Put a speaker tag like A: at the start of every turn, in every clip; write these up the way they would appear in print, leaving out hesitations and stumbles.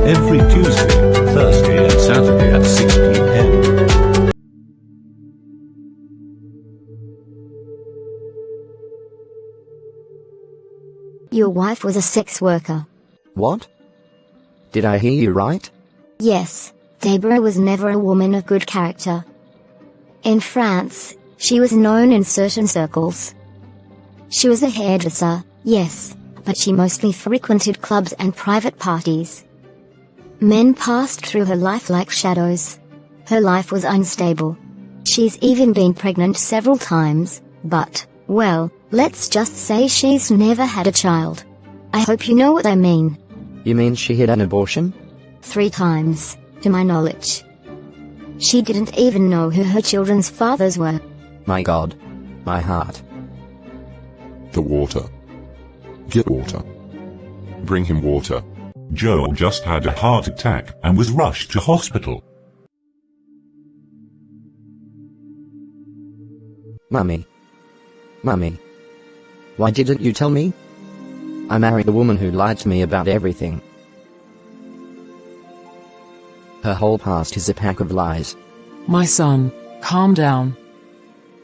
A: every Tuesday, Thursday and Saturday at 6 p.m.
B: Your wife was a sex worker.
C: What? Did I hear you right?
B: Yes, Deborah was never a woman of good character. In France, she was known in certain circles. She was a hairdresser, yes, but she mostly frequented clubs and private parties. Men passed through her life like shadows. Her life was unstable. She's even been pregnant several times, but, well, let's just say she's never had a child. I hope you know what I mean.
C: You mean she had an abortion?
B: 3 times, to my knowledge. She didn't even know who her children's fathers were.
C: My God. My heart.
D: The water. Get water. Bring him water.
A: Joel just had a heart attack and was rushed to hospital.
C: Mummy. Mummy. Why didn't you tell me? I married a woman who lied to me about everything. Her whole past is a pack of lies.
E: My son, calm down.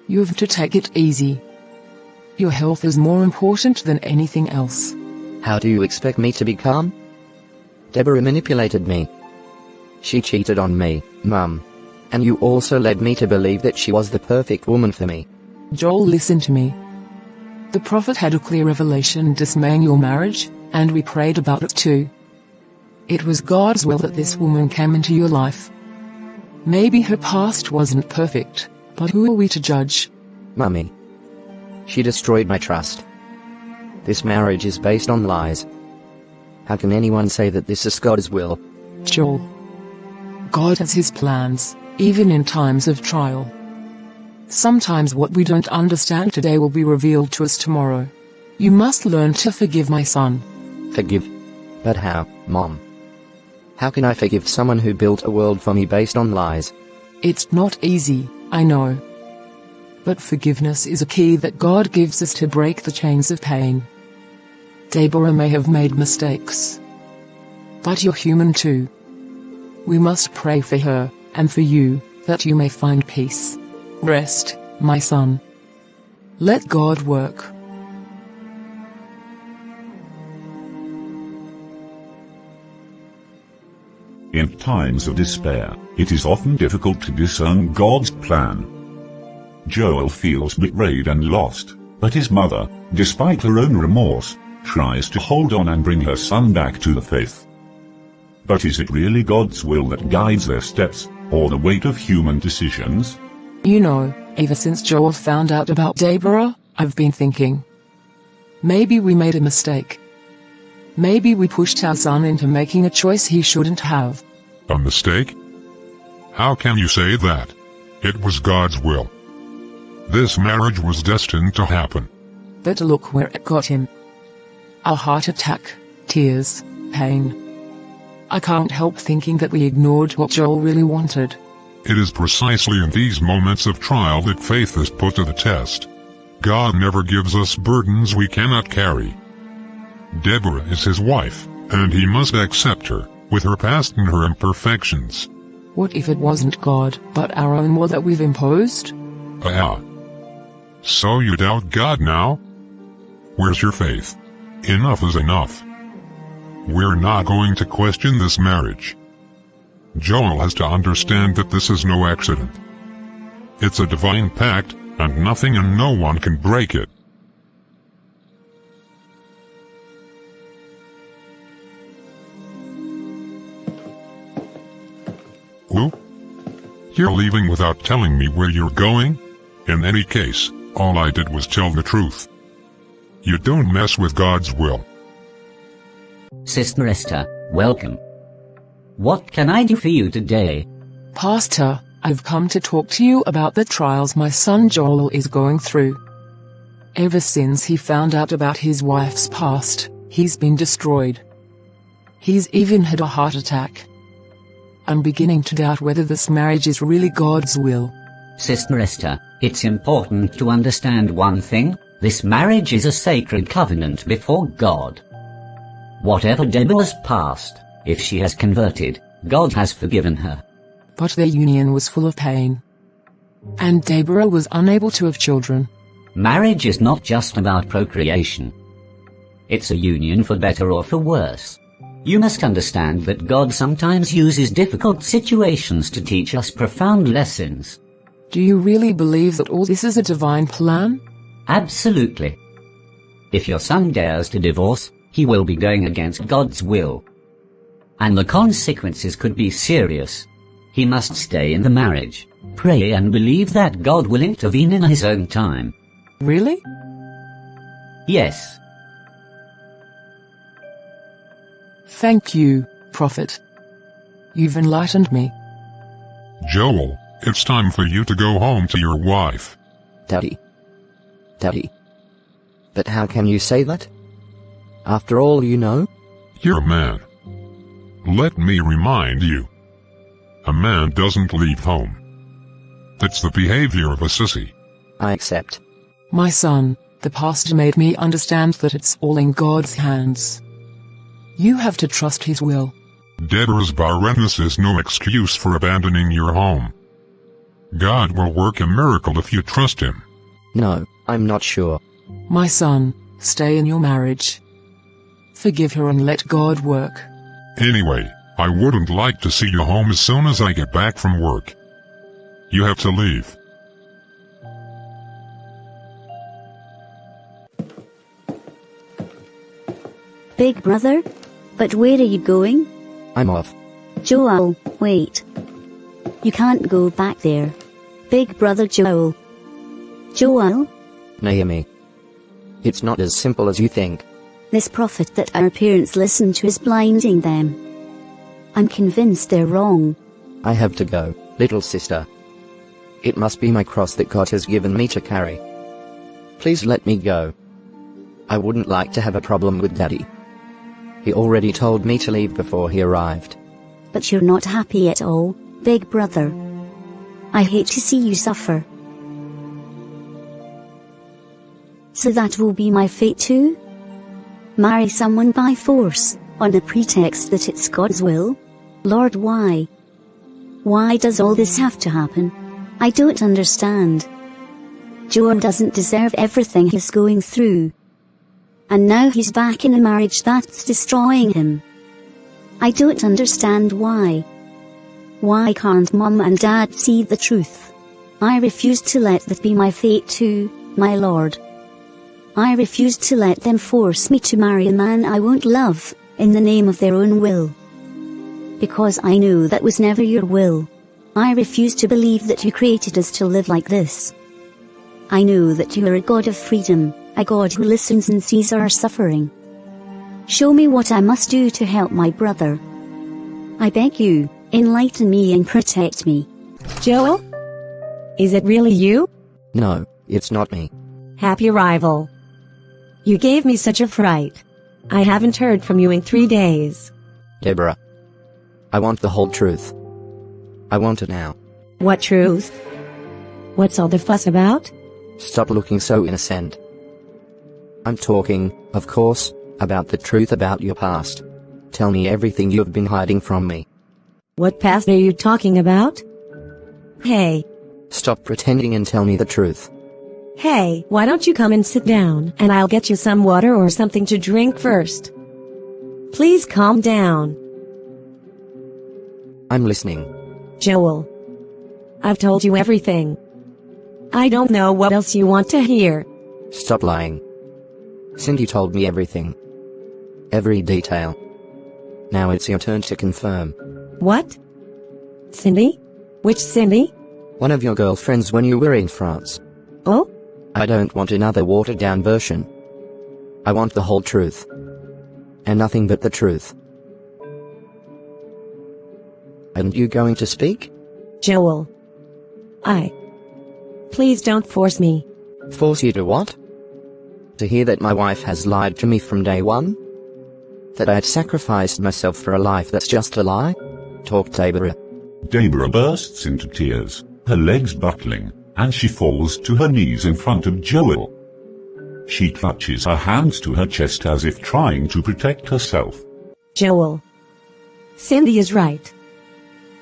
E: You have to take it easy. Your health is more important than anything else.
C: How do you expect me to be calm? Deborah manipulated me. She cheated on me, Mum. And you also led me to believe that she was the perfect woman for me.
E: Joel, listen to me. The prophet had a clear revelation dismaying your marriage, and we prayed about it too. It was God's will that this woman came into your life. Maybe her past wasn't perfect, but who are we to judge?
C: Mummy. She destroyed my trust. This marriage is based on lies. How can anyone say that this is God's will?
E: Joel. God has his plans, even in times of trial. Sometimes what we don't understand today will be revealed to us tomorrow. You must learn to forgive, my son.
C: Forgive? But how, Mom? How can I forgive someone who built a world for me based on lies?
E: It's not easy, I know. But forgiveness is a key that God gives us to break the chains of pain. Deborah may have made mistakes. But you're human too. We must pray for her, and for you, that you may find peace. Rest, my son. Let God work.
A: In times of despair, it is often difficult to discern God's plan. Joel feels betrayed and lost, but his mother, despite her own remorse, tries to hold on and bring her son back to the faith. But is it really God's will that guides their steps, or the weight of human decisions?
E: You know, ever since Joel found out about Deborah, I've been thinking. Maybe we made a mistake. Maybe we pushed our son into making a choice he shouldn't have.
F: A mistake? How can you say that? It was God's will. This marriage was destined to happen.
E: But look where it got him. A heart attack, tears, pain. I can't help thinking that we ignored what Joel really wanted.
F: It is precisely in these moments of trial that faith is put to the test. God never gives us burdens we cannot carry. Deborah is his wife, and he must accept her, with her past and her imperfections.
E: What if it wasn't God, but our own will that we've imposed?
F: So you doubt God now? Where's your faith? Enough is enough. We're not going to question this marriage. Joel has to understand that this is no accident. It's a divine pact, and nothing and no one can break it. Who? You're leaving without telling me where you're going? In any case, all I did was tell the truth. You don't mess with God's will.
G: Sister Esther, welcome. What can I do for you today?
E: Pastor, I've come to talk to you about the trials my son Joel is going through. Ever since he found out about his wife's past, he's been destroyed. He's even had a heart attack. I'm beginning to doubt whether this marriage is really God's will.
G: Sister Esther, it's important to understand one thing. This marriage is a sacred covenant before God. Whatever Deborah's past, If she has converted, God has forgiven her.
E: But their union was full of pain. And Deborah was unable to have children.
G: Marriage is not just about procreation. It's a union for better or for worse. You must understand that God sometimes uses difficult situations to teach us profound lessons.
E: Do you really believe that all this is a divine plan?
G: Absolutely. If your son dares to divorce, he will be going against God's will. And the consequences could be serious. He must stay in the marriage, pray and believe that God will intervene in his own time.
E: Really?
G: Yes.
E: Thank you, Prophet. You've enlightened me.
F: Joel, it's time for you to go home to your wife.
C: Daddy. Daddy. But how can you say that? After all you know?
F: You're a man. Let me remind you. A man doesn't leave home. That's the behavior of a sissy.
C: I accept.
E: My son, the pastor made me understand that it's all in God's hands. You have to trust his will.
F: Deborah's barrenness is no excuse for abandoning your home. God will work a miracle if you trust him.
C: No, I'm not sure.
E: My son, stay in your marriage. Forgive her and let God work.
F: Anyway, I wouldn't like to see you home as soon as I get back from work. You have to leave.
H: Big brother? But where are you going?
C: I'm off.
H: Joel, wait. You can't go back there. Big brother Joel. Joel?
C: Naomi. It's not as simple as you think.
H: This prophet that our parents listen to is blinding them. I'm convinced they're wrong.
C: I have to go, little sister. It must be my cross that God has given me to carry. Please let me go. I wouldn't like to have a problem with Daddy. He already told me to leave before he arrived.
H: But you're not happy at all, big brother. I hate to see you suffer. So that will be my fate too? Marry someone by force, on the pretext that it's God's will? Lord, why? Why does all this have to happen? I don't understand. Joel doesn't deserve everything he's going through. And now he's back in a marriage that's destroying him. I don't understand why. Why can't Mom and Dad see the truth? I refuse to let that be my fate too, my Lord. I refuse to let them force me to marry a man I won't love, in the name of their own will. Because I know that was never your will. I refuse to believe that you created us to live like this. I know that you are a God of freedom, a God who listens and sees our suffering. Show me what I must do to help my brother. I beg you, enlighten me and protect me.
I: Joel? Is it really you?
C: No, it's not me.
I: Happy arrival. You gave me such a fright. I haven't heard from you in 3 days.
C: Deborah. I want the whole truth. I want it now.
I: What truth? What's all the fuss about?
C: Stop looking so innocent. I'm talking, of course, about the truth about your past. Tell me everything you've been hiding from me.
I: What past are you talking about? Hey.
C: Stop pretending and tell me the truth.
I: Hey, why don't you come and sit down, and I'll get you some water or something to drink first. Please calm down.
C: I'm listening.
I: Joel. I've told you everything. I don't know what else you want to hear.
C: Stop lying. Cindy told me everything. Every detail. Now it's your turn to confirm.
I: What? Cindy? Which Cindy?
C: One of your girlfriends when you were in France.
I: Oh?
C: I don't want another watered-down version. I want the whole truth. And nothing but the truth. Aren't you going to speak?
I: Joel. Please don't force me.
C: Force you to what? To hear that my wife has lied to me from day one? That I had sacrificed myself for a life that's just a lie? Talk, Deborah.
A: Deborah bursts into tears, her legs buckling, and she falls to her knees in front of Joel. She clutches her hands to her chest as if trying to protect herself.
I: Joel. Cindy is right.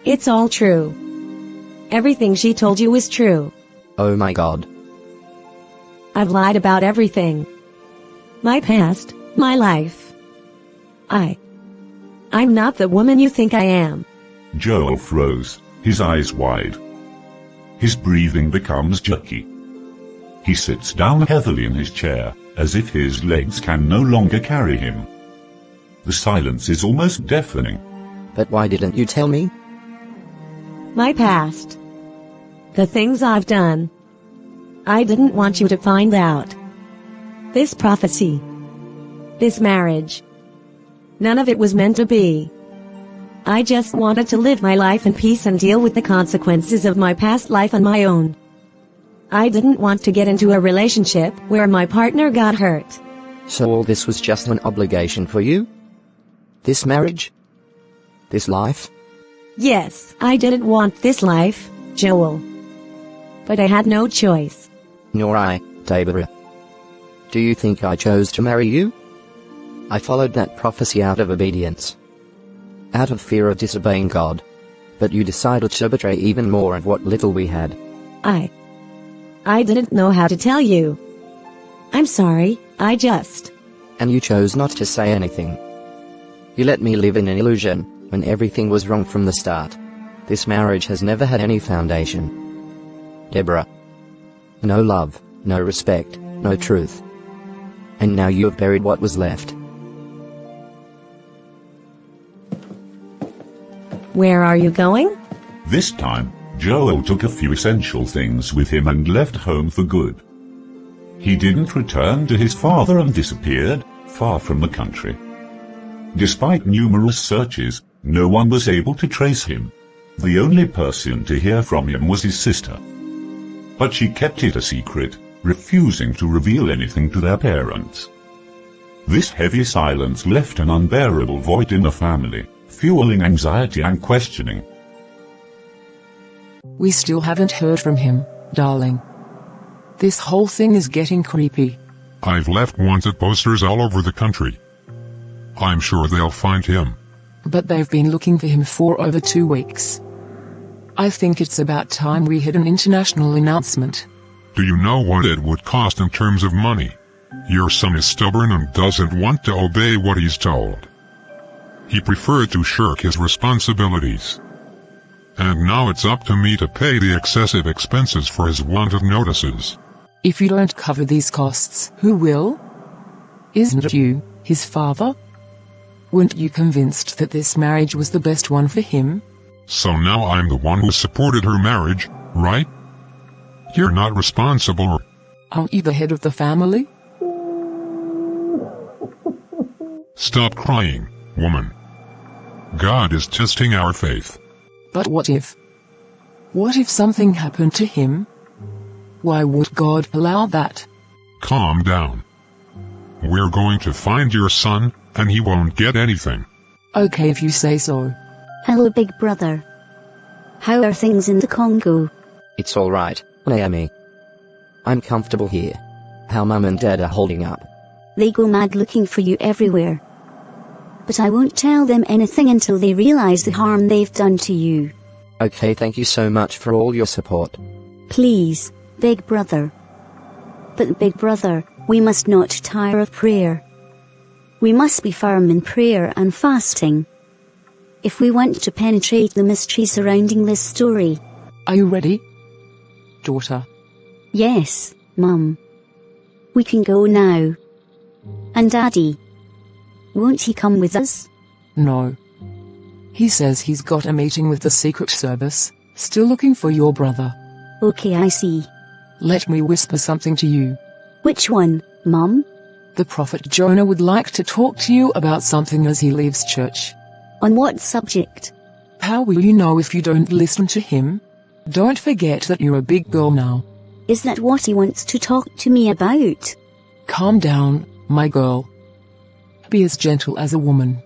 I: It's all true. Everything she told you is true.
C: Oh my God.
I: I've lied about everything. My past, my life. I'm not the woman you think I am.
A: Joel froze, his eyes wide. His breathing becomes jerky. He sits down heavily in his chair, as if his legs can no longer carry him. The silence is almost deafening.
C: But why didn't you tell me?
I: My past. The things I've done. I didn't want you to find out. This prophecy. This marriage. None of it was meant to be. I just wanted to live my life in peace and deal with the consequences of my past life on my own. I didn't want to get into a relationship where my partner got hurt.
C: So all this was just an obligation for you? This marriage? This life?
I: Yes, I didn't want this life, Joel. But I had no choice.
C: Nor I, Deborah. Do you think I chose to marry you? I followed that prophecy out of obedience. Out of fear of disobeying God. But you decided to betray even more of what little we had.
I: I didn't know how to tell you. I'm sorry,
C: And you chose not to say anything. You let me live in an illusion, when everything was wrong from the start. This marriage has never had any foundation. Deborah. No love, no respect, no truth. And now you have buried what was left.
I: Where are you going?
A: This time, Joel took a few essential things with him and left home for good. He didn't return to his father and disappeared, far from the country. Despite numerous searches, no one was able to trace him. The only person to hear from him was his sister. But she kept it a secret, refusing to reveal anything to their parents. This heavy silence left an unbearable void in the family, fueling anxiety and questioning.
E: We still haven't heard from him, darling. This whole thing is getting creepy.
F: I've left wanted posters all over the country. I'm sure they'll find him.
E: But they've been looking for him for over 2 weeks. I think it's about time we had an international announcement.
F: Do you know what it would cost in terms of money? Your son is stubborn and doesn't want to obey what he's told. He preferred to shirk his responsibilities. And now it's up to me to pay the excessive expenses for his wanted notices.
E: If you don't cover these costs, who will? Isn't it you, his father? Weren't you convinced that this marriage was the best one for him?
F: So now I'm the one who supported her marriage, right? You're not responsible.
E: Aren't you the head of the family?
F: Stop crying, woman. God is testing our faith.
E: But what if? What if something happened to him? Why would God allow that?
F: Calm down. We're going to find your son, and he won't get anything.
E: Okay if you say so.
H: Hello, big brother. How are things in the Congo?
C: It's all right, Naomi. I'm comfortable here. How Mum and Dad are holding up.
H: They go mad looking for you everywhere. But I won't tell them anything until they realize the harm they've done to you.
C: Okay, thank you so much for all your support.
H: Please, big brother. But big brother, we must not tire of prayer. We must be firm in prayer and fasting. If we want to penetrate the mystery surrounding this story.
E: Are you ready, daughter?
H: Yes, Mum. We can go now. And Daddy. Won't he come with us?
E: No. He says he's got a meeting with the Secret Service, still looking for your brother.
H: Okay, I see.
E: Let me whisper something to you.
H: Which one, Mum?
E: The prophet Jonah would like to talk to you about something as he leaves church.
H: On what subject?
E: How will you know if you don't listen to him? Don't forget that you're a big girl now.
H: Is that what he wants to talk to me about?
E: Calm down, my girl. Be as gentle as a woman.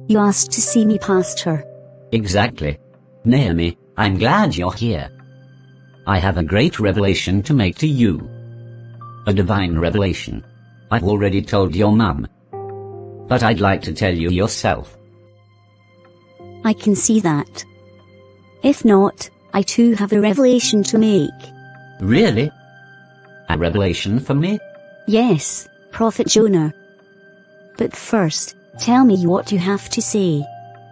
H: You asked to see me, Pastor.
G: Exactly. Naomi, I'm glad you're here. I have a great revelation to make to you. A divine revelation. I've already told your mum. But I'd like to tell you yourself.
H: I can see that. If not, I too have a revelation to make.
G: Really? A revelation for me?
H: Yes, Prophet Jonah. But first, tell me what you have to say.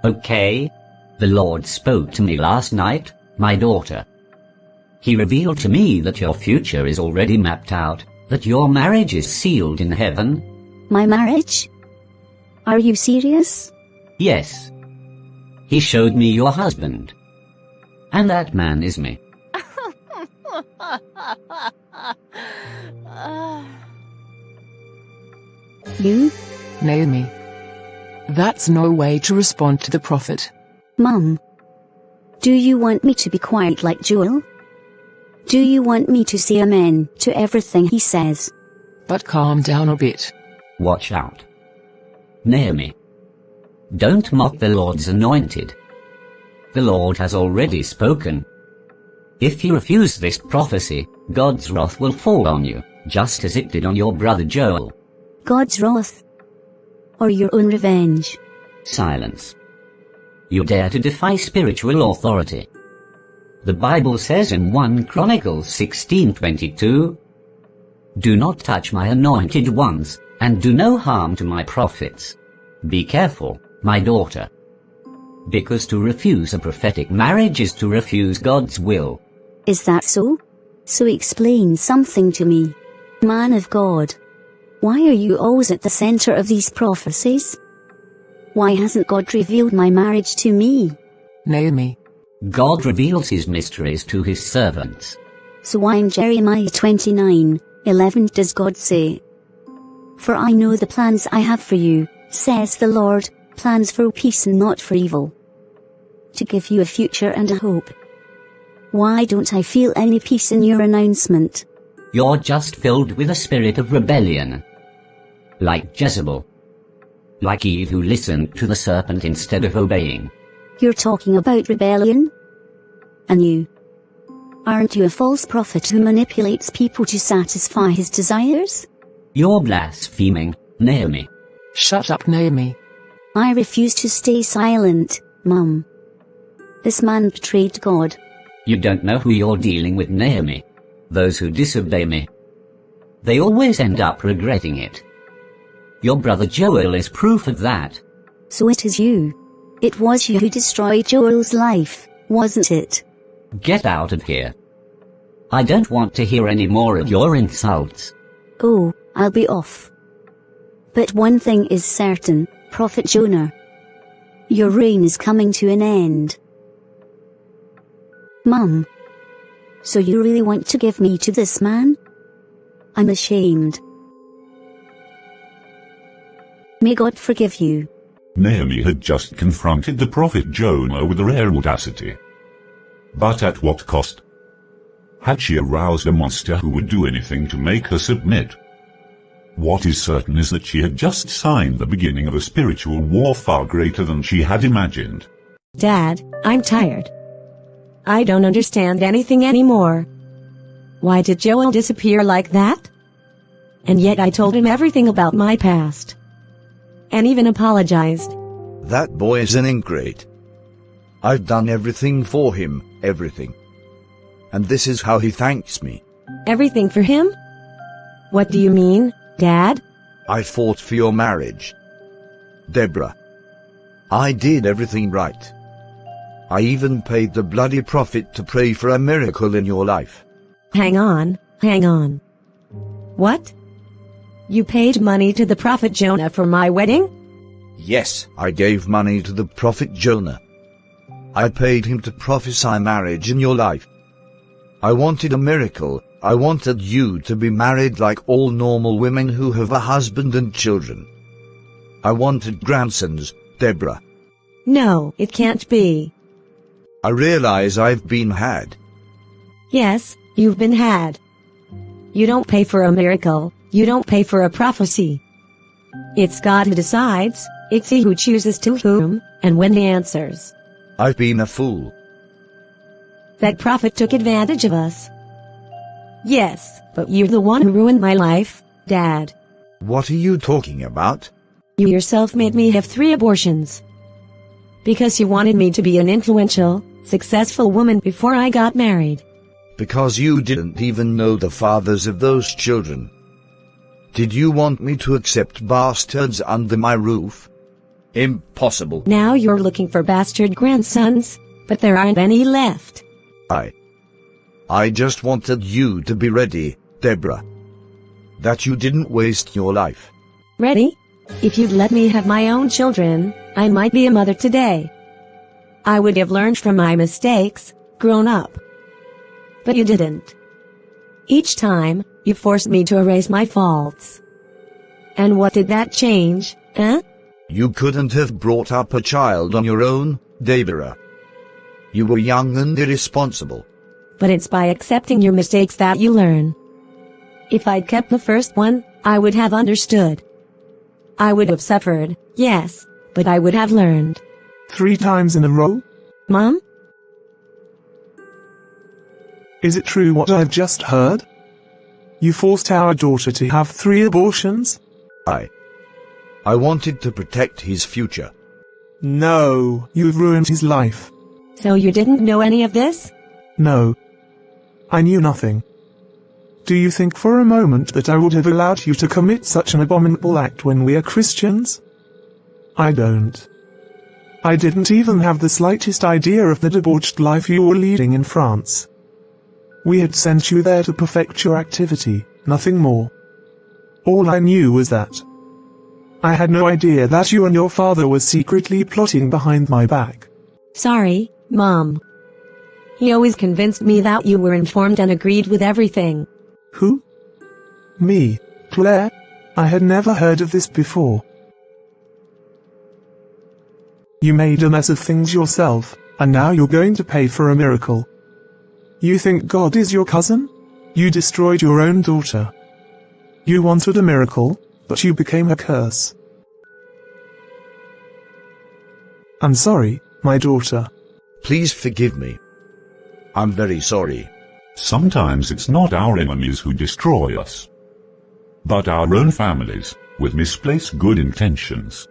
G: Okay. The Lord spoke to me last night, my daughter. He revealed to me that your future is already mapped out, that your marriage is sealed in heaven.
H: My marriage? Are you serious?
G: Yes. He showed me your husband. And that man is me.
H: You?
E: Naomi. That's no way to respond to the prophet.
H: Mum. Do you want me to be quiet like Joel? Do you want me to say amen to everything he says?
E: But calm down a bit.
G: Watch out. Naomi. Don't mock the Lord's anointed. The Lord has already spoken. If you refuse this prophecy, God's wrath will fall on you, just as it did on your brother Joel.
H: God's wrath? Or your own revenge?
G: Silence. You dare to defy spiritual authority. The Bible says in 1 Chronicles 16:22, "Do not touch my anointed ones, and do no harm to my prophets. Be careful, my daughter. Because to refuse a prophetic marriage is to refuse God's will."
H: Is that so? So explain something to me. Man of God. Why are you always at the center of these prophecies? Why hasn't God revealed my marriage to me?
E: Naomi.
G: God reveals his mysteries to his servants.
H: So why in Jeremiah 29:11 does God say, "For I know the plans I have for you, says the Lord, plans for peace and not for evil, to give you a future and a hope"? Why don't I feel any peace in your announcement?
G: You're just filled with a spirit of rebellion. Like Jezebel. Like Eve who listened to the serpent instead of obeying.
H: You're talking about rebellion? And you? Aren't you a false prophet who manipulates people to satisfy his desires?
G: You're blaspheming, Naomi.
E: Shut up, Naomi.
H: I refuse to stay silent, Mum. This man betrayed God.
G: You don't know who you're dealing with, Naomi. Those who disobey me, they always end up regretting it. Your brother Joel is proof of that.
H: So it is you. It was you who destroyed Joel's life, wasn't it?
G: Get out of here. I don't want to hear any more of your insults.
H: Oh, I'll be off. But one thing is certain, Prophet Jonah. Your reign is coming to an end. Mum. So you really want to give me to this man? I'm ashamed. May God forgive you.
A: Naomi had just confronted the prophet Jonah with rare audacity. But at what cost? Had she aroused a monster who would do anything to make her submit? What is certain is that she had just signed the beginning of a spiritual war far greater than she had imagined.
I: Dad, I'm tired. I don't understand anything anymore. Why did Joel disappear like that? And yet I told him everything about my past. And even apologized.
J: That boy is an ingrate. I've done everything for him, everything. And this is how he thanks me.
I: Everything for him? What do you mean, Dad?
J: I fought for your marriage, Deborah. I did everything right. I even paid the bloody prophet to pray for a miracle in your life.
I: Hang on. What? You paid money to the prophet Jonah for my wedding?
J: Yes, I gave money to the prophet Jonah. I paid him to prophesy marriage in your life. I wanted a miracle. I wanted you to be married like all normal women who have a husband and children. I wanted grandsons, Deborah.
I: No, it can't be.
J: I realize I've been had.
I: Yes, you've been had. You don't pay for a miracle. You don't pay for a prophecy. It's God who decides. It's He who chooses to whom, and when He answers.
J: I've been a fool.
I: That prophet took advantage of us. Yes, but you're the one who ruined my life, Dad.
J: What are you talking about?
I: You yourself made me have 3 abortions. Because you wanted me to be an influential, successful woman before I got married.
J: Because you didn't even know the fathers of those children. Did you want me to accept bastards under my roof? Impossible.
I: Now you're looking for bastard grandsons, but there aren't any left.
J: I just wanted you to be ready, Deborah. That you didn't waste your life.
I: Ready? If you'd let me have my own children, I might be a mother today. I would have learned from my mistakes, grown up. But you didn't. Each time, you forced me to erase my faults. And what did that change, eh?
J: You couldn't have brought up a child on your own, Deborah. You were young and irresponsible.
I: But it's by accepting your mistakes that you learn. If I'd kept the first one, I would have understood. I would have suffered, yes, but I would have learned.
K: 3 times in a row?
I: Mom?
K: Is it true what I've just heard? You forced our daughter to have 3 abortions?
J: I wanted to protect his future.
K: No, you've ruined his life.
I: So you didn't know any of this?
K: No. I knew nothing. Do you think for a moment that I would have allowed you to commit such an abominable act when we are Christians? I don't. I didn't even have the slightest idea of the debauched life you were leading in France. We had sent you there to perfect your activity, nothing more. All I knew was that. I had no idea that you and your father were secretly plotting behind my back.
I: Sorry, Mom. He always convinced me that you were informed and agreed with everything.
K: Who? Me, Claire? I had never heard of this before. You made a mess of things yourself, and now you're going to pay for a miracle. You think God is your cousin? You destroyed your own daughter. You wanted a miracle, but you became a curse. I'm sorry, my daughter.
J: Please forgive me. I'm very sorry.
A: Sometimes it's not our enemies who destroy us, but our own families, with misplaced good intentions.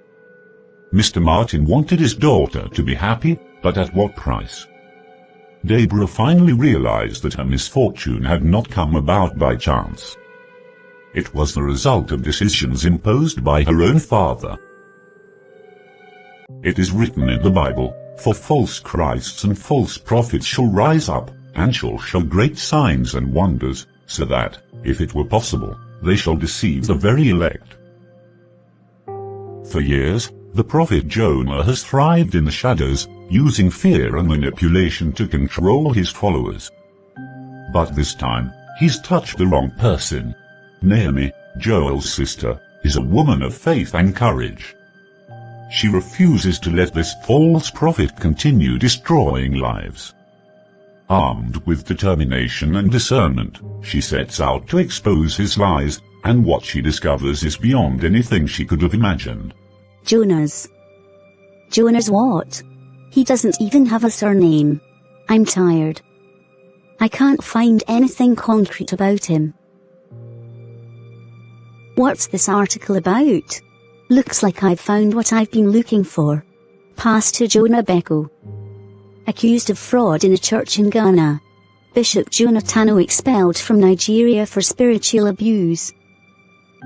A: Mr. Martin wanted his daughter to be happy, but at what price? Deborah finally realized that her misfortune had not come about by chance. It was the result of decisions imposed by her own father. It is written in the Bible, "For false Christs and false prophets shall rise up, and shall show great signs and wonders, so that, if it were possible, they shall deceive the very elect." For years, the prophet Jonah has thrived in the shadows, using fear and manipulation to control his followers. But this time, he's touched the wrong person. Naomi, Joel's sister, is a woman of faith and courage. She refuses to let this false prophet continue destroying lives. Armed with determination and discernment, she sets out to expose his lies, and what she discovers is beyond anything she could have imagined.
H: Jonas. Jonas what? He doesn't even have a surname. I'm tired. I can't find anything concrete about him. What's this article about? Looks like I've found what I've been looking for. Pastor Jonah Beko. Accused of fraud in a church in Ghana. Bishop Jonah expelled from Nigeria for spiritual abuse.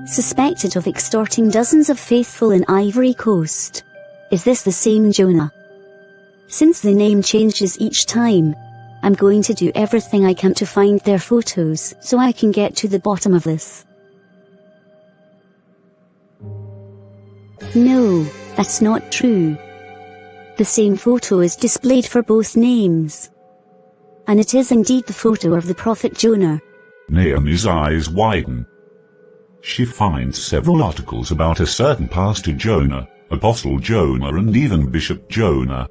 H: Suspected of extorting dozens of faithful in Ivory Coast. Is this the same Jonah? Since the name changes each time, I'm going to do everything I can to find their photos so I can get to the bottom of this. No, that's not true. The same photo is displayed for both names. And it is indeed the photo of the prophet Jonah.
A: Naomi's eyes widen. She finds several articles about a certain Pastor Jonah, Apostle Jonah, and even Bishop Jonah.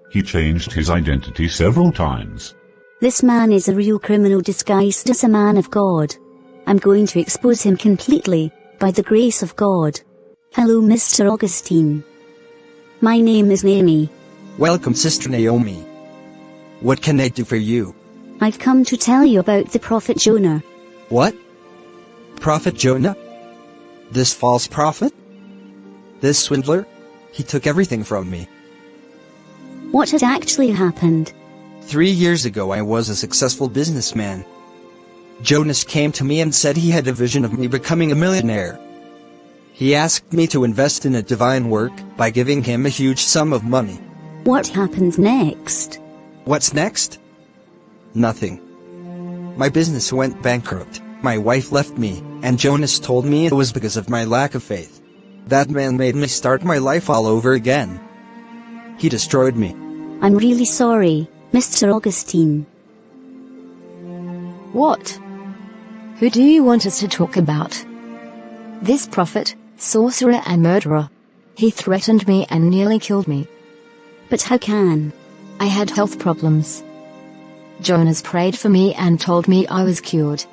A: He changed his identity several times.
H: This man is a real criminal disguised as a man of God. I'm going to expose him completely, by the grace of God. Hello, Mr. Augustine. My name is Naomi.
L: Welcome, Sister Naomi. What can I do for you?
H: I've come to tell you about the prophet Jonah.
L: What? Prophet Jonah? This false prophet? This swindler? He took everything from me.
H: What had actually happened?
L: 3 years ago I was a successful businessman. Jonas came to me and said he had a vision of me becoming a millionaire. He asked me to invest in a divine work by giving him a huge sum of money.
H: What happens next?
L: What's next? Nothing. My business went bankrupt, my wife left me, and Jonas told me it was because of my lack of faith. That man made me start my life all over again. He destroyed me.
H: I'm really sorry, Mr. Augustine.
B: What? Who do you want us to talk about? This prophet, sorcerer and murderer. He threatened me and nearly killed me.
H: But how can?
B: I had health problems. Jonas prayed for me and told me I was cured.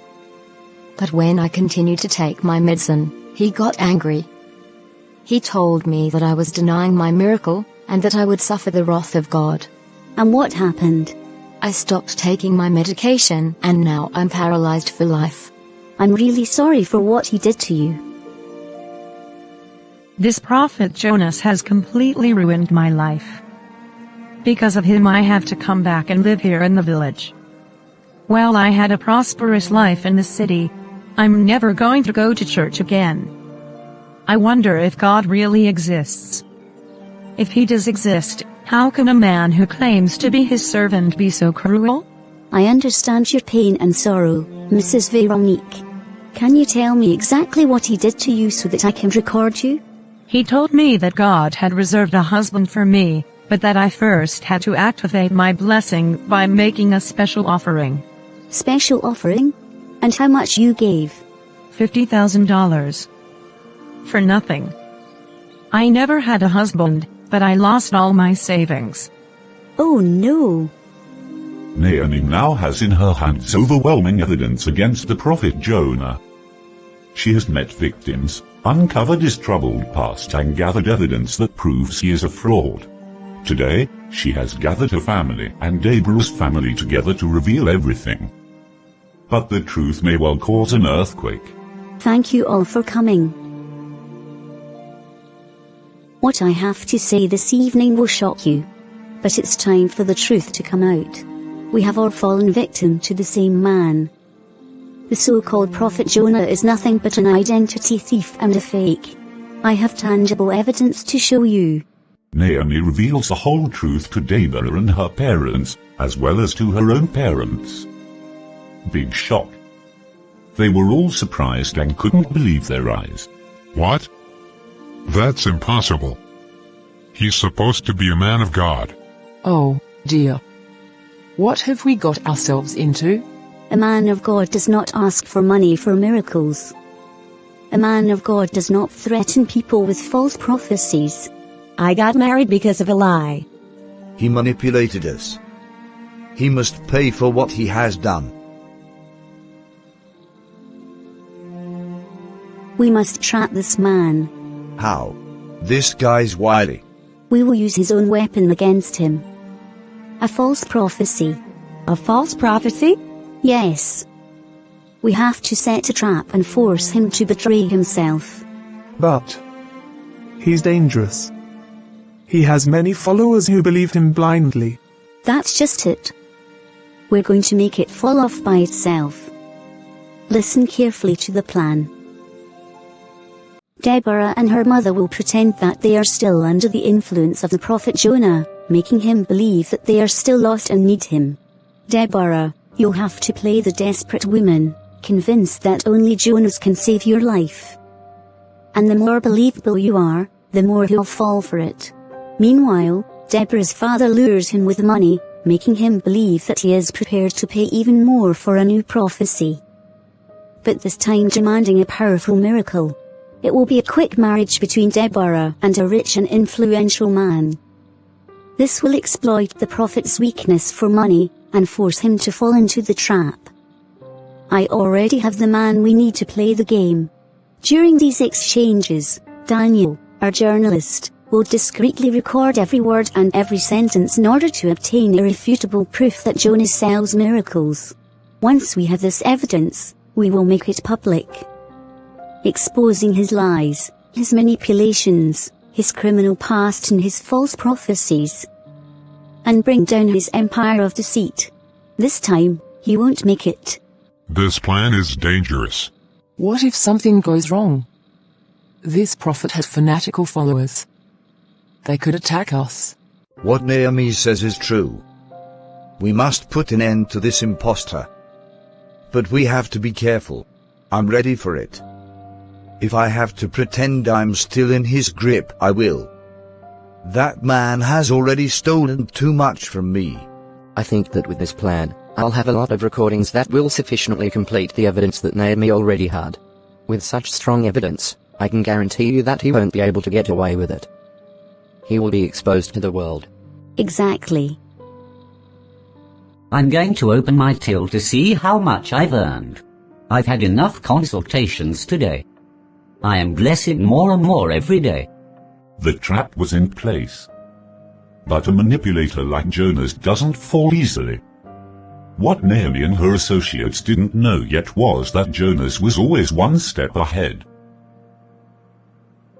B: But when I continued to take my medicine, he got angry. He told me that I was denying my miracle, and that I would suffer the wrath of God.
H: And what happened?
B: I stopped taking my medication, and now I'm paralyzed for life.
H: I'm really sorry for what he did to you.
M: This prophet Jonas has completely ruined my life. Because of him I have to come back and live here in the village. While I had a prosperous life in the city, I'm never going to go to church again. I wonder if God really exists. If he does exist, how can a man who claims to be his servant be so cruel?
H: I understand your pain and sorrow, Mrs. Veronique. Can you tell me exactly what he did to you so that I can record you?
M: He told me that God had reserved a husband for me, but that I first had to activate my blessing by making a special offering.
H: Special offering? And how much you gave?
M: $50,000. For nothing. I never had a husband, but I lost all my savings.
H: Oh no!
A: Naomi now has in her hands overwhelming evidence against the prophet Jonah. She has met victims, uncovered his troubled past and gathered evidence that proves he is a fraud. Today, she has gathered her family and Deborah's family together to reveal everything. But the truth may well cause an earthquake.
H: Thank you all for coming. What I have to say this evening will shock you. But it's time for the truth to come out. We have all fallen victim to the same man. The so-called prophet Jonah is nothing but an identity thief and a fake. I have tangible evidence to show you.
A: Naomi reveals the whole truth to Deborah and her parents, as well as to her own parents. Big shock. They were all surprised and couldn't believe their eyes.
F: What? That's impossible. He's supposed to be a man of God.
E: Oh, dear. What have we got ourselves into?
H: A man of God does not ask for money for miracles. A man of God does not threaten people with false prophecies.
I: I got married because of a lie.
J: He manipulated us. He must pay for what he has done.
H: We must trap this man.
J: How? This guy's wily.
H: We will use his own weapon against him. A false prophecy.
I: A false prophecy?
H: Yes. We have to set a trap and force him to betray himself.
K: But he's dangerous. He has many followers who believe him blindly.
H: That's just it. We're going to make it fall off by itself. Listen carefully to the plan. Deborah and her mother will pretend that they are still under the influence of the prophet Jonah, making him believe that they are still lost and need him. Deborah, you'll have to play the desperate woman, convinced that only Jonas can save your life. And the more believable you are, the more he'll fall for it. Meanwhile, Deborah's father lures him with money, making him believe that he is prepared to pay even more for a new prophecy. But this time demanding a powerful miracle. It will be a quick marriage between Deborah and a rich and influential man. This will exploit the prophet's weakness for money, and force him to fall into the trap. I already have the man we need to play the game. During these exchanges, Daniel, our journalist, will discreetly record every word and every sentence in order to obtain irrefutable proof that Jonas sells miracles. Once we have this evidence, we will make it public. Exposing his lies, his manipulations, his criminal past and his false prophecies. and bring down his empire of deceit. This time, he won't make it.
F: This plan is dangerous.
E: What if something goes wrong? This prophet has fanatical followers. They could attack us.
J: What Naomi says is true. We must put an end to this impostor. But we have to be careful. I'm ready for it. If I have to pretend I'm still in his grip, I will. That man has already stolen too much from me.
C: I think that with this plan, I'll have a lot of recordings that will sufficiently complete the evidence that Naomi already had. With such strong evidence, I can guarantee you that he won't be able to get away with it. He will be exposed to the world.
H: Exactly.
G: I'm going to open my till to see how much I've earned. I've had enough consultations today. I am blessed more and more every day.
A: The trap was in place. But a manipulator like Jonas doesn't fall easily. What Naomi and her associates didn't know yet was that Jonas was always one step ahead.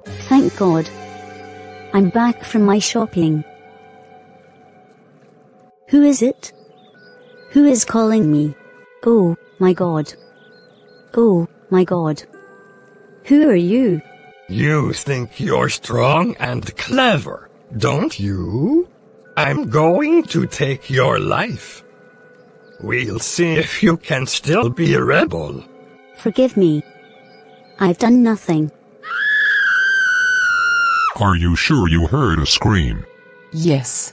H: Thank God. I'm back from my shopping. Who is it? Who is calling me? Oh, my God. Oh, my God. Who are you?
N: You think you're strong and clever, don't you? I'm going to take your life. We'll see if you can still be a rebel.
H: Forgive me. I've done nothing.
F: Are you sure you heard a scream?
E: Yes.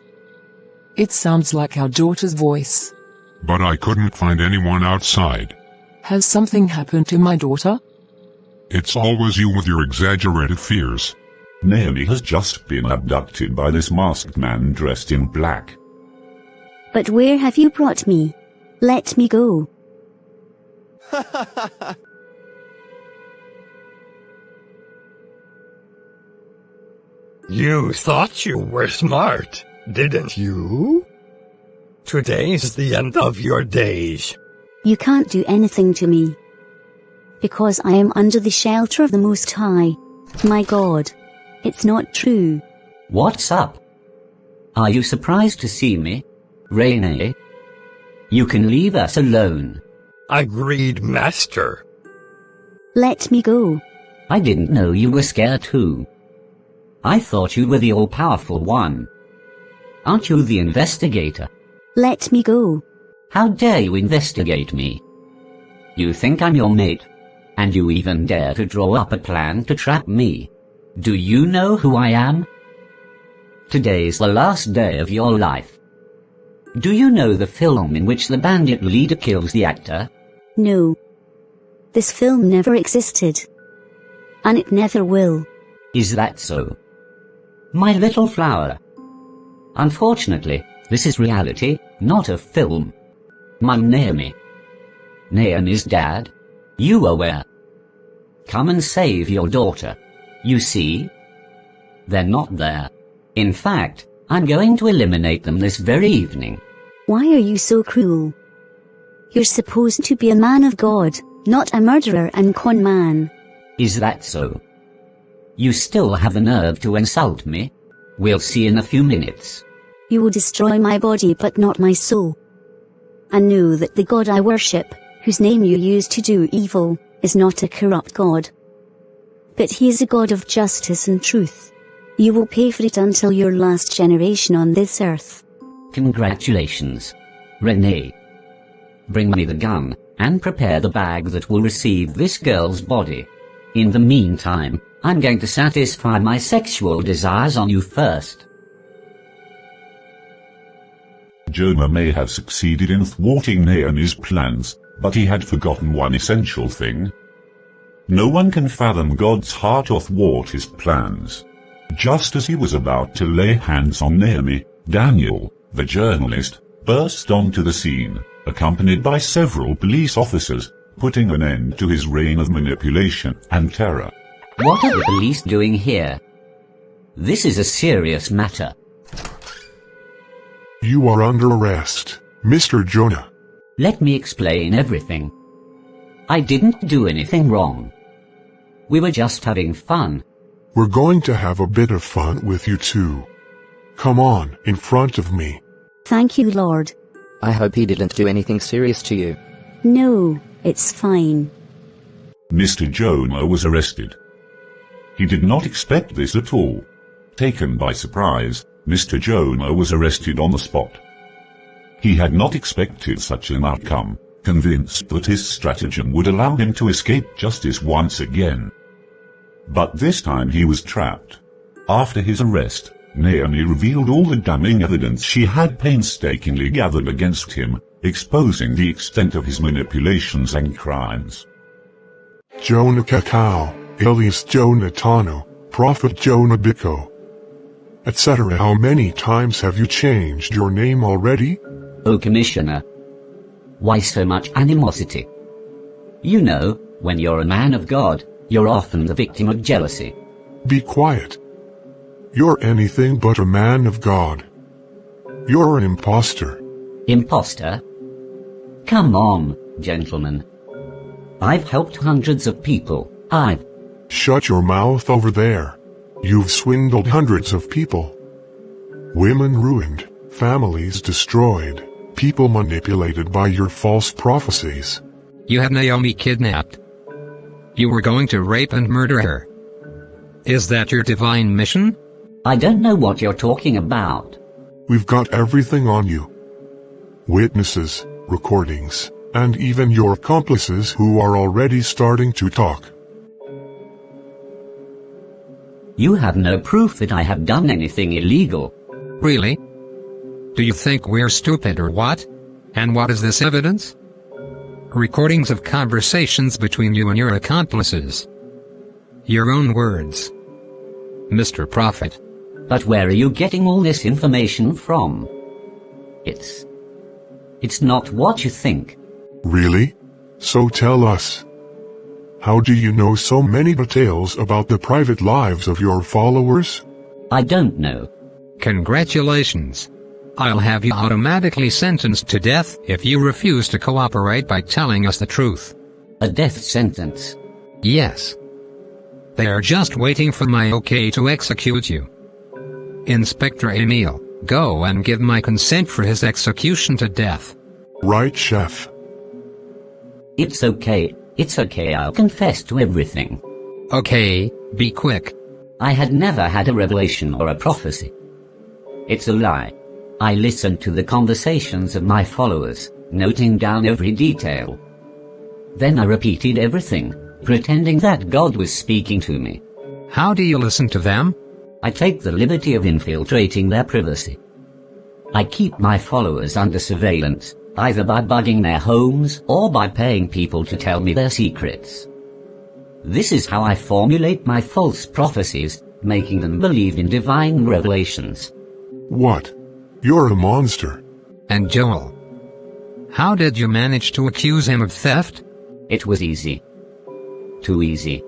E: It sounds like our daughter's voice.
F: But I couldn't find anyone outside.
E: Has something happened to my daughter?
F: It's always you with your exaggerated fears.
A: Naomi has just been abducted by this masked man dressed in black.
H: But where have you brought me? Let me go.
N: You thought you were smart, didn't you? Today's the end of your days.
H: You can't do anything to me. Because I am under the shelter of the Most High. My God. It's not true.
G: What's up? Are you surprised to see me? Renee? You can leave us alone.
N: Agreed, Master.
H: Let me go.
G: I didn't know you were scared too. I thought you were the all-powerful one. Aren't you the investigator?
H: Let me go.
G: How dare you investigate me? You think I'm your mate? And you even dare to draw up a plan to trap me? Do you know who I am? Today's the last day of your life. Do you know the film in which the bandit leader kills the actor?
H: No. This film never existed. And it never will.
G: Is that so? My little flower. Unfortunately, this is reality, not a film. My Naomi. Naomi's dad. You aware? Come and save your daughter. You see? They're not there. In fact, I'm going to eliminate them this very evening.
H: Why are you so cruel? You're supposed to be a man of God, not a murderer and con man.
G: Is that so? You still have the nerve to insult me? We'll see in a few minutes.
H: You will destroy my body but not my soul. I know that the God I worship, whose name you use to do evil, is not a corrupt God. But he is a God of justice and truth. You will pay for it until your last generation on this earth.
G: Congratulations, Renee. Bring me the gun, and prepare the bag that will receive this girl's body. In the meantime, I'm going to satisfy my sexual desires on you first.
A: Jonah may have succeeded in thwarting Naomi's plans, but he had forgotten one essential thing. No one can fathom God's heart or thwart his plans. Just as he was about to lay hands on Naomi, Daniel, the journalist, burst onto the scene, accompanied by several police officers, putting an end to his reign of manipulation and terror.
G: What are the police doing here? This is a serious matter.
F: You are under arrest, Mr. Jonah.
G: Let me explain everything. I didn't do anything wrong. We were just having fun.
F: We're going to have a bit of fun with you too. Come on, in front of me.
H: Thank you, Lord.
C: I hope he didn't do anything serious to you.
H: No, it's fine.
A: Mr. Jonah was arrested. He did not expect this at all. Taken by surprise, Mr. Jonah was arrested on the spot. He had not expected such an outcome, convinced that his stratagem would allow him to escape justice once again. But this time he was trapped. After his arrest, Naomi revealed all the damning evidence she had painstakingly gathered against him, exposing the extent of his manipulations and crimes.
O: Jonah Cacao, alias Jonah Tano, Prophet Jonah Biko, etc. How many times have you changed your name already?
G: Oh, Commissioner. Why so much animosity? You know, when you're a man of God, you're often the victim of jealousy.
O: Be quiet. You're anything but a man of God. You're an imposter.
G: Imposter? Come on, gentlemen. I've helped hundreds of people.
O: Shut your mouth over there. You've swindled hundreds of people. Women ruined, families destroyed, people manipulated by your false prophecies.
P: You had Naomi kidnapped. You were going to rape and murder her. Is that your divine mission?
G: I don't know what you're talking about.
O: We've got everything on you. Witnesses, recordings, and even your accomplices who are already starting to talk.
G: You have no proof that I have done anything illegal.
P: Really? Do you think we're stupid or what? And what is this evidence? Recordings of conversations between you and your accomplices. Your own words. Mr. Prophet.
G: But where are you getting all this information from? It's not what you think.
O: Really? So tell us. How do you know so many details about the private lives of your followers?
G: I don't know.
P: Congratulations. I'll have you automatically sentenced to death if you refuse to cooperate by telling us the truth.
G: A death sentence?
P: Yes. They are just waiting for my okay to execute you. Inspector Emile, go and give my consent for his execution to death.
O: Right, Chef.
G: It's okay, I'll confess to everything.
P: Okay, be quick.
G: I had never had a revelation or a prophecy. It's a lie. I listened to the conversations of my followers, noting down every detail. Then I repeated everything, pretending that God was speaking to me.
P: How do you listen to them?
G: I take the liberty of infiltrating their privacy. I keep my followers under surveillance, either by bugging their homes or by paying people to tell me their secrets. This is how I formulate my false prophecies, making them believe in divine revelations.
O: What? You're a monster.
P: And Joel? How did you manage to accuse him of theft?
G: It was easy. Too easy.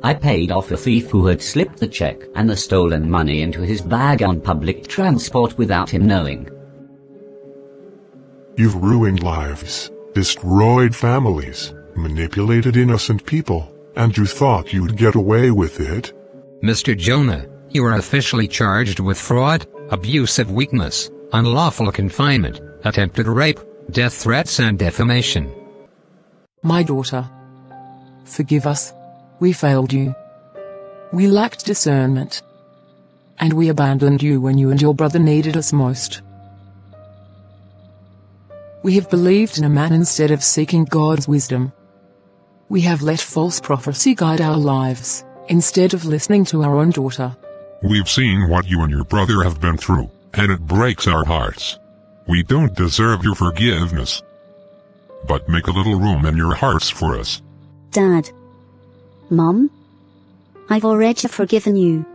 G: I paid off a thief who had slipped the check and the stolen money into his bag on public transport without him knowing.
O: You've ruined lives, destroyed families, manipulated innocent people, and you thought you'd get away with it?
P: Mr. Jonah, you are officially charged with fraud, abuse of weakness, unlawful confinement, attempted rape, death threats and defamation.
E: My daughter, forgive us. We failed you. We lacked discernment. And we abandoned you when you and your brother needed us most. We have believed in a man instead of seeking God's wisdom. We have let false prophecy guide our lives, instead of listening to our own daughter.
F: We've seen what you and your brother have been through, and it breaks our hearts. We don't deserve your forgiveness. But make a little room in your hearts for us.
H: Dad. Mom? I've already forgiven you.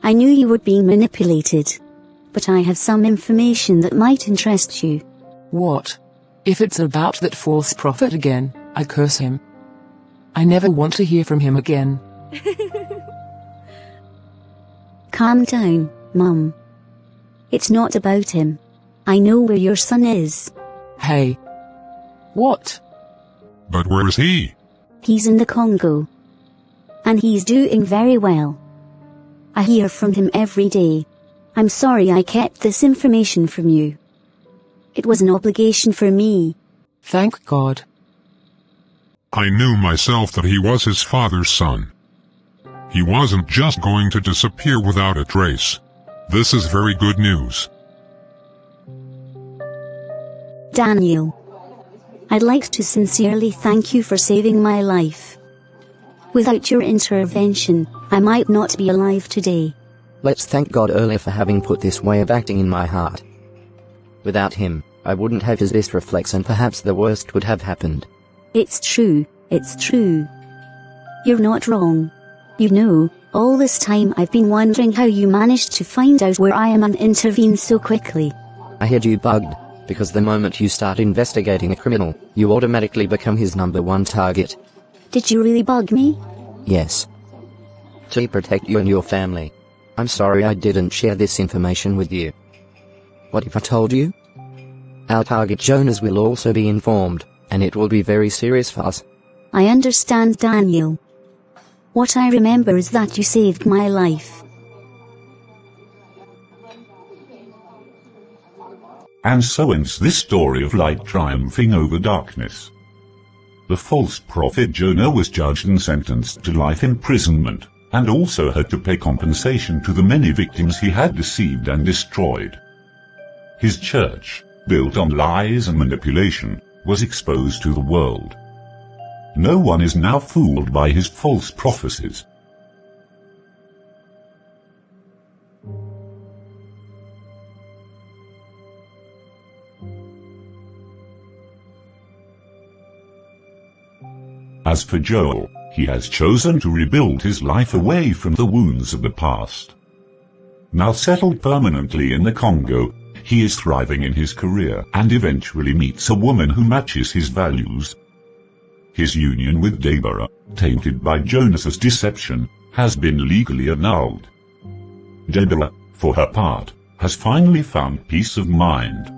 H: I knew you were being manipulated. But I have some information that might interest you.
E: What? If it's about that false prophet again, I curse him. I never want to hear from him again.
H: Calm down, Mum. It's not about him. I know where your son is.
E: Hey. What?
F: But where is he?
H: He's in the Congo. And he's doing very well. I hear from him every day. I'm sorry I kept this information from you. It was an obligation for me.
E: Thank God.
F: I knew myself that he was his father's son. He wasn't just going to disappear without a trace. This is very good news.
H: Daniel, I'd like to sincerely thank you for saving my life. Without your intervention, I might not be alive today.
C: Let's thank God earlier for having put this way of acting in my heart. Without him, I wouldn't have his this reflex and perhaps the worst would have happened.
H: It's true, it's true. You're not wrong. You know, all this time I've been wondering how you managed to find out where I am and intervene so quickly.
C: I had you bugged, because the moment you start investigating a criminal, you automatically become his #1 target.
H: Did you really bug me?
C: Yes. To protect you and your family. I'm sorry I didn't share this information with you. What if I told you? Our target Jonas will also be informed, and it will be very serious for us.
H: I understand, Daniel. What I remember is that you saved my life.
A: And so ends this story of light triumphing over darkness. The false prophet Jonah was judged and sentenced to life imprisonment, and also had to pay compensation to the many victims he had deceived and destroyed. His church, built on lies and manipulation, was exposed to the world. No one is now fooled by his false prophecies. As for Joel, he has chosen to rebuild his life away from the wounds of the past. Now settled permanently in the Congo, he is thriving in his career and eventually meets a woman who matches his values. His union with Deborah, tainted by Jonas's deception, has been legally annulled. Deborah, for her part, has finally found peace of mind.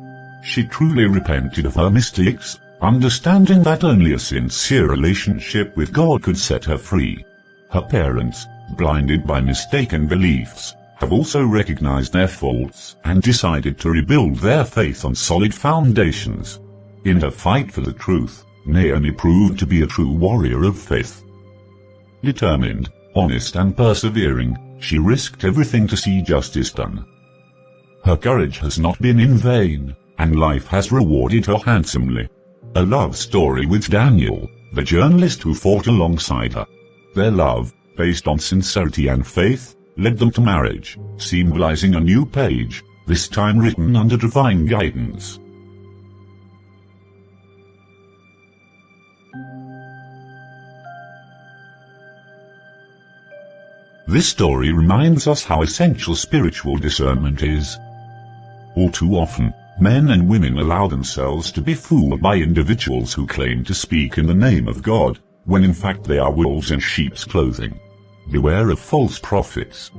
A: She truly repented of her mistakes, understanding that only a sincere relationship with God could set her free. Her parents, blinded by mistaken beliefs, have also recognized their faults and decided to rebuild their faith on solid foundations. In her fight for the truth, Naomi proved to be a true warrior of faith. Determined, honest and persevering, she risked everything to see justice done. Her courage has not been in vain, and life has rewarded her handsomely. A love story with Daniel, the journalist who fought alongside her. Their love, based on sincerity and faith, led them to marriage, symbolizing a new page, this time written under divine guidance. This story reminds us how essential spiritual discernment is. All too often, men and women allow themselves to be fooled by individuals who claim to speak in the name of God, when in fact they are wolves in sheep's clothing. Beware of false prophets.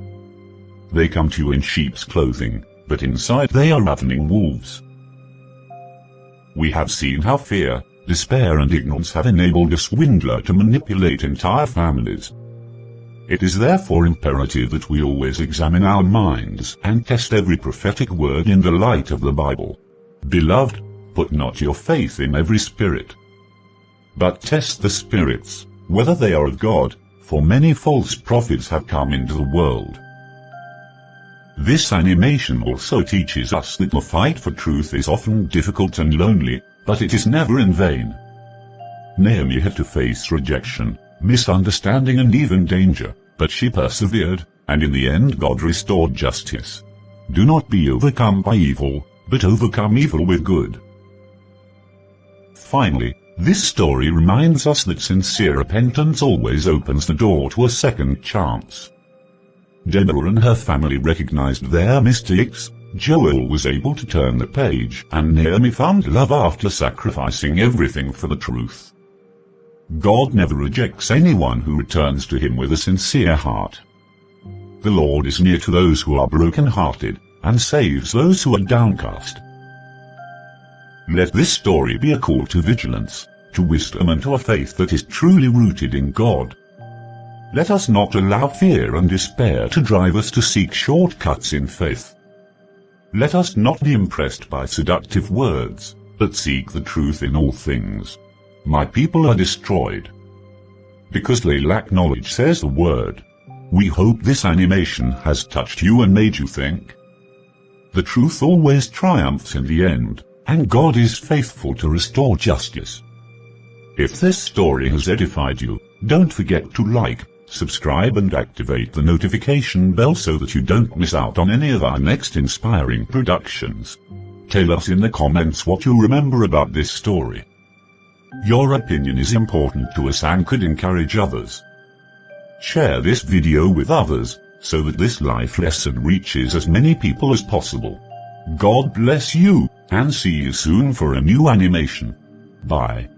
A: They come to you in sheep's clothing, but inside they are ravening wolves. We have seen how fear, despair and ignorance have enabled a swindler to manipulate entire families. It is therefore imperative that we always examine our minds and test every prophetic word in the light of the Bible. Beloved, put not your faith in every spirit, but test the spirits, whether they are of God, for many false prophets have come into the world. This animation also teaches us that the fight for truth is often difficult and lonely, but it is never in vain. Naomi had to face rejection, misunderstanding and even danger, but she persevered, and in the end God restored justice. Do not be overcome by evil, but overcome evil with good. Finally, this story reminds us that sincere repentance always opens the door to a second chance. Deborah and her family recognized their mistakes, Joel was able to turn the page, and Naomi found love after sacrificing everything for the truth. God never rejects anyone who returns to him with a sincere heart. The Lord is near to those who are broken-hearted, and saves those who are downcast. Let this story be a call to vigilance, to wisdom and to a faith that is truly rooted in God. Let us not allow fear and despair to drive us to seek shortcuts in faith, Let us not be impressed by seductive words, but seek the truth in all things. My people are destroyed because they lack knowledge, says the word. We hope this animation has touched you and made you think. The truth always triumphs in the end, and God is faithful to restore justice. If this story has edified you, don't forget to like, subscribe and activate the notification bell so that you don't miss out on any of our next inspiring productions. Tell us in the comments what you remember about this story. Your opinion is important to us and could encourage others. Share this video with others, so that this life lesson reaches as many people as possible. God bless you, and see you soon for a new animation. Bye.